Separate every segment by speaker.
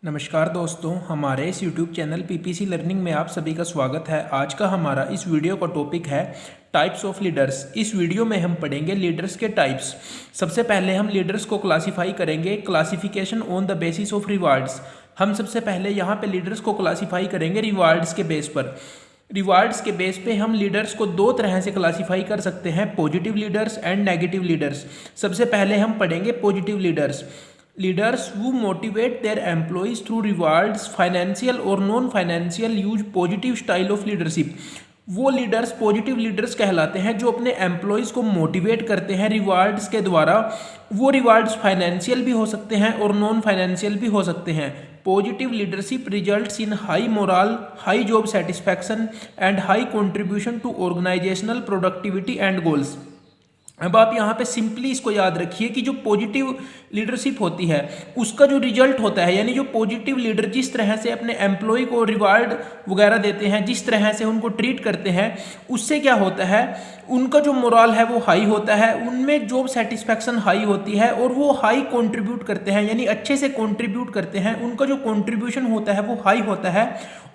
Speaker 1: नमस्कार दोस्तों, हमारे इस YouTube चैनल पीपीसी लर्निंग में आप सभी का स्वागत है। आज का हमारा इस वीडियो का टॉपिक है टाइप्स ऑफ लीडर्स। इस वीडियो में हम पढ़ेंगे लीडर्स के टाइप्स। सबसे पहले हम लीडर्स को क्लासीफाई करेंगे, classification on the basis of rewards. हम सबसे पहले यहाँ पे लीडर्स को क्लासीफाई करेंगे रिवार्ड्स के बेस पर। रिवार्ड्स के बेस पे हम लीडर्स को दो तरह से क्लासीफाई कर सकते हैं, positive leaders and negative leaders. सबसे पहले हम पढ़ेंगे positive leaders. Leaders who motivate their employees through rewards, financial or non-financial, use positive style of leadership। वो लीडर्स पॉजिटिव लीडर्स कहलाते हैं जो अपने एम्प्लॉयज़ को मोटिवेट करते हैं रिवार्ड्स के द्वारा। वो रिवार्ड्स फाइनेंशियल भी हो सकते हैं और नॉन फाइनेंशियल भी हो सकते हैं। Positive leadership results in high morale, high job satisfaction and high contribution to organisational productivity and goals. अब आप यहाँ पे सिंपली इसको याद रखिए कि जो पॉजिटिव लीडरशिप होती है उसका जो रिजल्ट होता है, यानी जो पॉजिटिव लीडर जिस तरह से अपने एम्प्लॉय को रिवार्ड वगैरह देते हैं, जिस तरह से उनको ट्रीट करते हैं, उससे क्या होता है, उनका जो मोरल है वो हाई होता है, उनमें जॉब सेटिस्फैक्शन हाई होती है और वो हाई कंट्रीब्यूट करते हैं, यानी अच्छे से कंट्रीब्यूट करते हैं। उनका जो कंट्रीब्यूशन होता है वो हाई होता है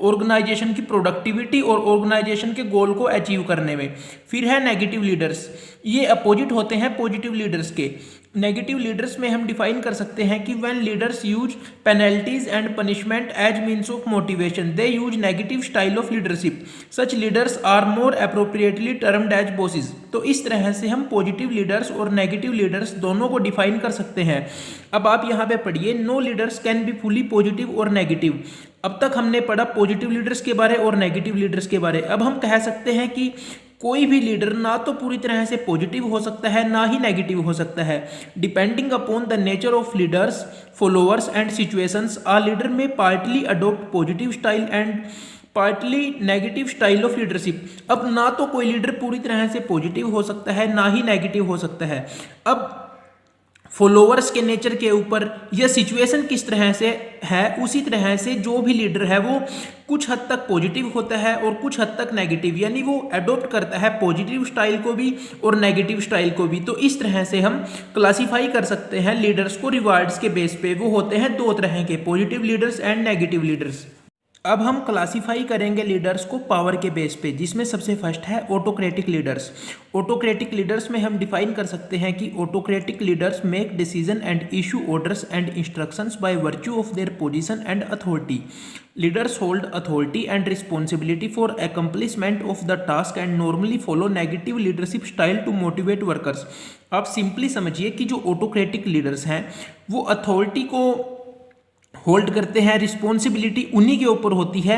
Speaker 1: ऑर्गेनाइजेशन की प्रोडक्टिविटी और ऑर्गेनाइजेशन के गोल को अचीव करने में। फिर है नेगेटिव लीडर्स, ये अपोजिट होते हैं पॉजिटिव लीडर्स के। नेगेटिव लीडर्स में हम डिफाइन कर सकते हैं कि when leaders use penalties and punishment as means of motivation, they use negative style of leadership, such leaders are more appropriately termed as bosses. तो इस तरह से हम पॉजिटिव लीडर्स और नेगेटिव लीडर्स दोनों को डिफाइन कर सकते हैं। अब आप यहाँ पे पढ़िए, no leaders can be fully positive और नेगेटिव। अब तक हमने पढ़ा पॉजिटिव लीडर्स के बारे और नेगेटिव लीडर्स के बारे। अब हम कह सकते हैं कि कोई भी लीडर ना तो पूरी तरह से पॉजिटिव हो सकता है ना ही नेगेटिव हो सकता है। Depending upon the nature of leaders, followers and situations, a leader may partly adopt positive style and partly negative style of leadership. अब ना तो कोई लीडर पूरी तरह से पॉजिटिव हो सकता है ना ही नेगेटिव हो सकता है। अब फॉलोअर्स के नेचर के ऊपर या सिचुएशन किस तरह से है, उसी तरह से जो भी लीडर है वो कुछ हद तक पॉजिटिव होता है और कुछ हद तक नेगेटिव, यानी वो अडॉप्ट करता है पॉजिटिव स्टाइल को भी और नेगेटिव स्टाइल को भी। तो इस तरह से हम क्लासीफाई कर सकते हैं लीडर्स को रिवार्ड्स के बेस पे। वो होते हैं दो तरह के, positive leaders and negative leaders. अब हम क्लासीफाई करेंगे लीडर्स को पावर के बेस पे, जिसमें सबसे फर्स्ट है ऑटोक्रेटिक लीडर्स। ऑटोक्रेटिक लीडर्स में हम डिफाइन कर सकते हैं कि autocratic leaders make decision and issue orders and instructions by virtue of their position and authority. Leaders hold authority and responsibility for accomplishment of the task and normally follow negative leadership style to motivate workers. आप simply समझिए कि जो autocratic leaders हैं वो authority को hold करते हैं, responsibility उन्हीं के ऊपर होती है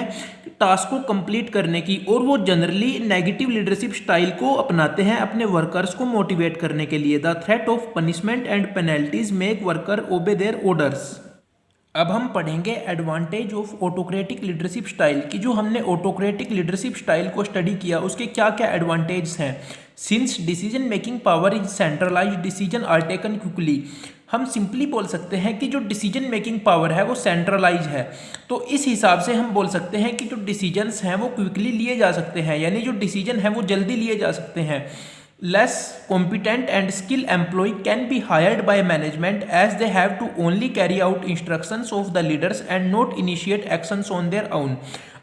Speaker 1: टास्क को कंप्लीट करने की, और वो जनरली नेगेटिव लीडरशिप स्टाइल को अपनाते हैं अपने वर्कर्स को मोटिवेट करने के लिए। The threat of punishment and penalties make worker obey their orders. अब हम पढ़ेंगे advantage of autocratic leadership style की। जो हमने ऑटोक्रेटिक लीडरशिप स्टाइल को स्टडी किया उसके क्या क्या एडवांटेज हैं। Since decision making power is centralised, decision are taken quickly. हम सिंपली बोल सकते हैं कि जो डिसीजन मेकिंग पावर है वो सेंट्रलाइज है, तो इस हिसाब से हम बोल सकते हैं कि जो डिसीजंस हैं वो क्विकली लिए जा सकते हैं, यानी जो डिसीजन है वो जल्दी लिए जा सकते हैं। Less competent and skilled employee can be hired by management as they have to only carry out instructions of the leaders and not initiate actions on their own।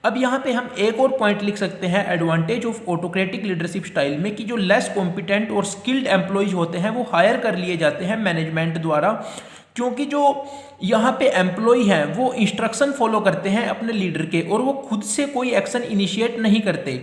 Speaker 1: अब यहाँ पे हम एक और पॉइंट लिख सकते हैं advantage of autocratic leadership style में कि जो लेस कॉम्पिटेंट और स्किल्ड एम्प्लॉयज होते हैं वो हायर कर लिए जाते हैं मैनेजमेंट द्वारा, क्योंकि जो यहाँ पे एम्प्लॉय हैं वो इंस्ट्रक्शन फॉलो करते हैं अपने लीडर के और वो खुद से कोई एक्शन इनिशिएट नहीं करते।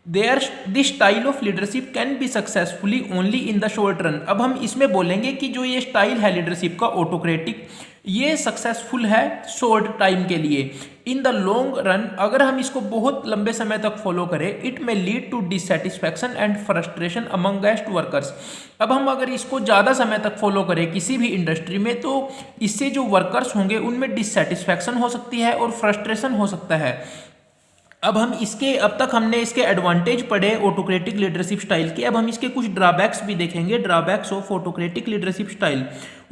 Speaker 1: This style of leadership can be successfully only in the short run. अब हम इसमें बोलेंगे कि जो ये स्टाइल है लीडरशिप का ऑटोक्रेटिक, ये सक्सेसफुल है शॉर्ट टाइम के लिए। इन द लॉन्ग रन अगर हम इसको बहुत लंबे समय तक फॉलो करें, इट में lead to dissatisfaction and frustration among guest workers. अब हम अगर इसको ज़्यादा समय तक फॉलो करें किसी भी इंडस्ट्री में, तो इससे जो वर्कर्स होंगे उनमें डिससेटिस्फैक्शन हो सकती है और फ्रस्ट्रेशन हो सकता है। अब तक हमने इसके एडवांटेज पढ़े ऑटोक्रेटिक लीडरशिप स्टाइल के। अब हम इसके कुछ ड्रॉबैक्स भी देखेंगे। Drawbacks of autocratic leadership style,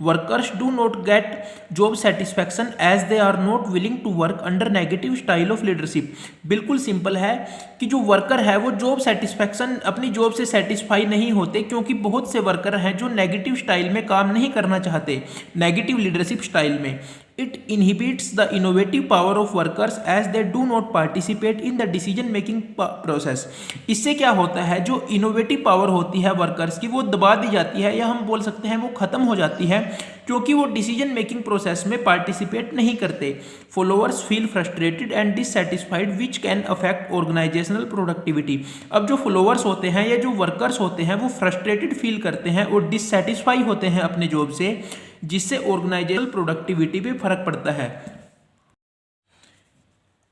Speaker 1: workers do not get job satisfaction as they are not willing to work under negative style of leadership. बिल्कुल सिंपल है कि जो वर्कर है वो जॉब सेटिस्फैक्शन अपनी जॉब से सेटिस्फाई नहीं होते, क्योंकि बहुत से वर्कर हैं जो नेगेटिव स्टाइल में काम नहीं करना चाहते, नेगेटिव लीडरशिप स्टाइल में। It inhibits the innovative power of workers as they do not participate in the decision making process. इससे क्या होता है, जो इनोवेटिव पावर होती है वर्कर्स की वो दबा दी जाती है, या हम बोल सकते हैं वो खत्म हो जाती है, क्योंकि वो डिसीजन मेकिंग प्रोसेस में पार्टिसिपेट नहीं करते. Followers feel frustrated and dissatisfied which can affect organisational productivity. अब जो फॉलोअर्स होते हैं या जो वर्कर्स होते हैं वो फ्रस्ट्रेटेड फील करते हैं और डिससेटिस्फाई होते हैं अपने जॉब से, जिससे ऑर्गेनाइजेशनल प्रोडक्टिविटी पे फर्क पड़ता है.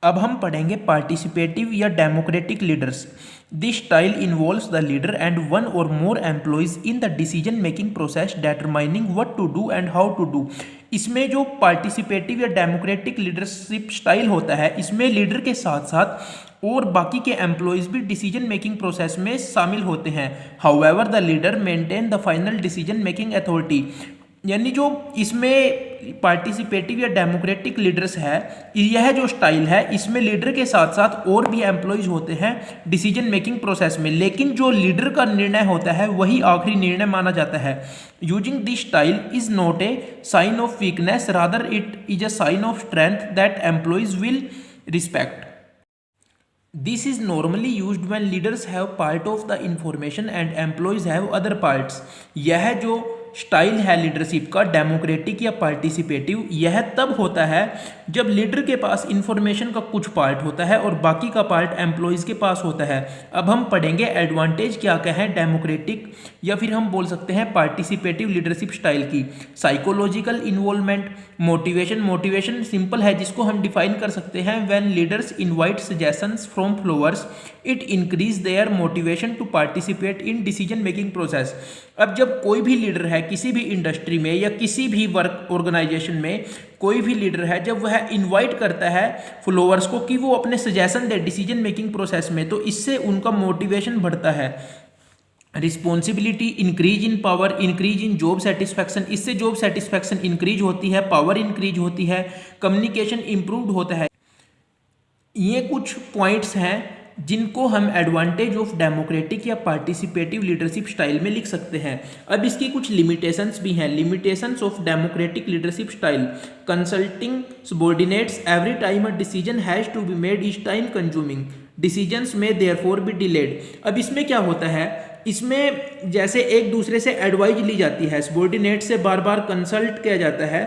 Speaker 1: अब हम पढ़ेंगे पार्टिसिपेटिव या democratic leaders. This style involves the leader and one or more employees in the decision making process determining what to do and how to do. इसमें जो पार्टिसिपेटिव या डेमोक्रेटिक लीडरशिप स्टाइल होता है, इसमें लीडर के साथ साथ और बाकी के एम्प्लॉयज भी डिसीजन मेकिंग प्रोसेस में शामिल होते हैं. However the leader maintain the final decision making authority. यानी जो इसमें पार्टिसिपेटिव या डेमोक्रेटिक लीडर्स है, यह जो स्टाइल है इसमें लीडर के साथ साथ और भी एम्प्लॉयज होते हैं डिसीजन मेकिंग प्रोसेस में, लेकिन जो लीडर का निर्णय होता है वही आखिरी निर्णय माना जाता है. Using this style is not a sign of weakness, rather it is a sign of strength that employees will respect. This is normally used when leaders have part of the information and employees have other parts. यह जो style है leadership का, democratic या participative, यह तब होता है जब लीडर के पास इंफॉर्मेशन का कुछ पार्ट होता है और बाकी का पार्ट एम्प्लॉयज़ के पास होता है. अब हम पढ़ेंगे एडवांटेज क्या क्या है डेमोक्रेटिक या फिर हम बोल सकते हैं पार्टिसिपेटिव लीडरशिप स्टाइल की. साइकोलॉजिकल इन्वॉल्वमेंट, मोटिवेशन सिंपल है जिसको हम डिफाइन कर सकते हैं. When leaders invite suggestions from followers it increase their motivation to participate in decision making process. अब जब कोई भी लीडर है किसी भी इंडस्ट्री में या किसी भी वर्क ऑर्गेनाइजेशन में, कोई भी लीडर है जब वह इनवाइट करता है फॉलोअर्स को कि वो अपने सजेशन दे डिसीजन मेकिंग प्रोसेस में, तो इससे उनका मोटिवेशन बढ़ता है. Responsibility, increase in power, increase in job satisfaction, इससे जॉब सेटिस्फैक्शन इंक्रीज होती है, पावर इंक्रीज होती है, कम्युनिकेशन इंप्रूव्ड होता है. ये कुछ पॉइंट्स हैं जिनको हम एडवांटेज ऑफ डेमोक्रेटिक या पार्टिसिपेटिव लीडरशिप स्टाइल में लिख सकते हैं. अब इसकी कुछ लिमिटेशंस भी हैं. Limitations of democratic leadership style: consulting subordinates every time a decision has to be made is time consuming, decisions may therefore be delayed. अब इसमें क्या होता है, इसमें जैसे एक दूसरे से एडवाइज ली जाती है, सबॉर्डिनेट से बार बार कंसल्ट किया जाता है,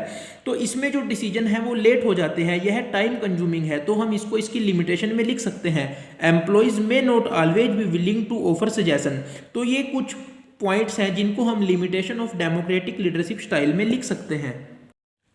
Speaker 1: तो इसमें जो डिसीजन है वो लेट हो जाते हैं, यह टाइम कंज्यूमिंग है. तो हम इसको इसकी लिमिटेशन में लिख सकते हैं. Employees may not always be willing to offer suggestion. तो ये कुछ पॉइंट्स हैं जिनको हम limitation of democratic leadership style में लिख सकते हैं.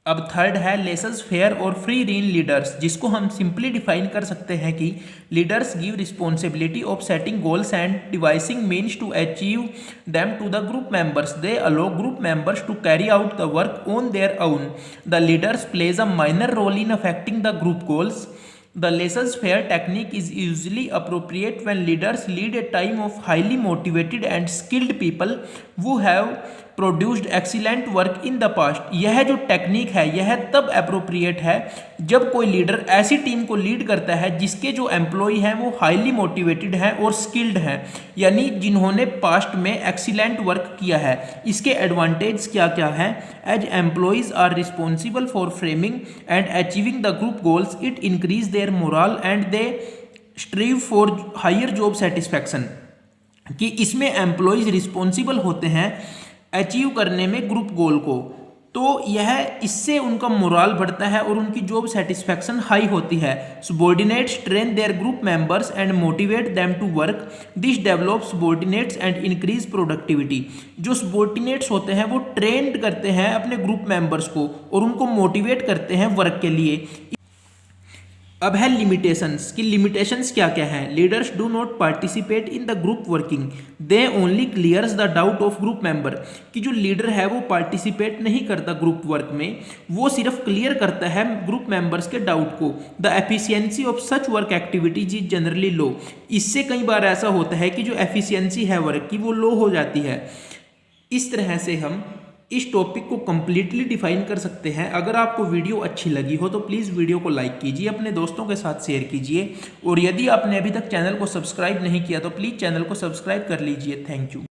Speaker 1: अब थर्ड है लेसस फेयर और फ्री रीन लीडर्स, जिसको हम सिंपली डिफाइन कर सकते हैं कि leaders give responsibility of setting goals and devising means to achieve them to the group members. They allow group members to carry out the work on their own. The leaders plays a minor role in affecting the group goals. The laissez-faire technique is usually appropriate when leaders lead a time of highly motivated and skilled people who have produced excellent work in the past. यह जो technique है यह तब appropriate है जब कोई leader ऐसी team को लीड करता है जिसके जो एम्प्लॉय हैं वो हाईली मोटिवेटेड हैं और स्किल्ड हैं, यानी जिन्होंने पास्ट में एक्सीलेंट वर्क किया है. इसके एडवांटेज क्या क्या हैं? As employees are responsible for framing and achieving the group goals, it increase their morale and they strive for higher job satisfaction. कि इसमें एम्प्लॉयज रिस्पॉन्सिबल होते हैं अचीव करने में ग्रुप गोल को, तो यह इससे उनका मोरल बढ़ता है और उनकी जॉब सेटिस्फैक्शन हाई होती है. Subordinates train their group members and motivate them to work. This develop subordinates and increase productivity. जो सबॉर्डिनेट्स होते हैं वो ट्रेंड करते हैं अपने ग्रुप मेंबर्स को और उनको मोटिवेट करते हैं वर्क के लिए. अब है लिमिटेशंस कि लिमिटेशंस क्या क्या हैं. Leaders do not participate in the group working, they only clears the doubt of group member. कि जो लीडर है वो पार्टिसिपेट नहीं करता ग्रुप वर्क में, वो सिर्फ क्लियर करता है ग्रुप मेंबर्स के डाउट को. The efficiency of such work activities is generally लो. इससे कई बार ऐसा होता है कि जो एफिशिएंसी है वर्क की वो लो हो जाती है. इस तरह से हम इस टॉपिक को कंप्लीटली डिफाइन कर सकते हैं. अगर आपको वीडियो अच्छी लगी हो तो प्लीज़ वीडियो को लाइक कीजिए, अपने दोस्तों के साथ शेयर कीजिए, और यदि आपने अभी तक चैनल को सब्सक्राइब नहीं किया तो प्लीज़ चैनल को सब्सक्राइब कर लीजिए. Thank you.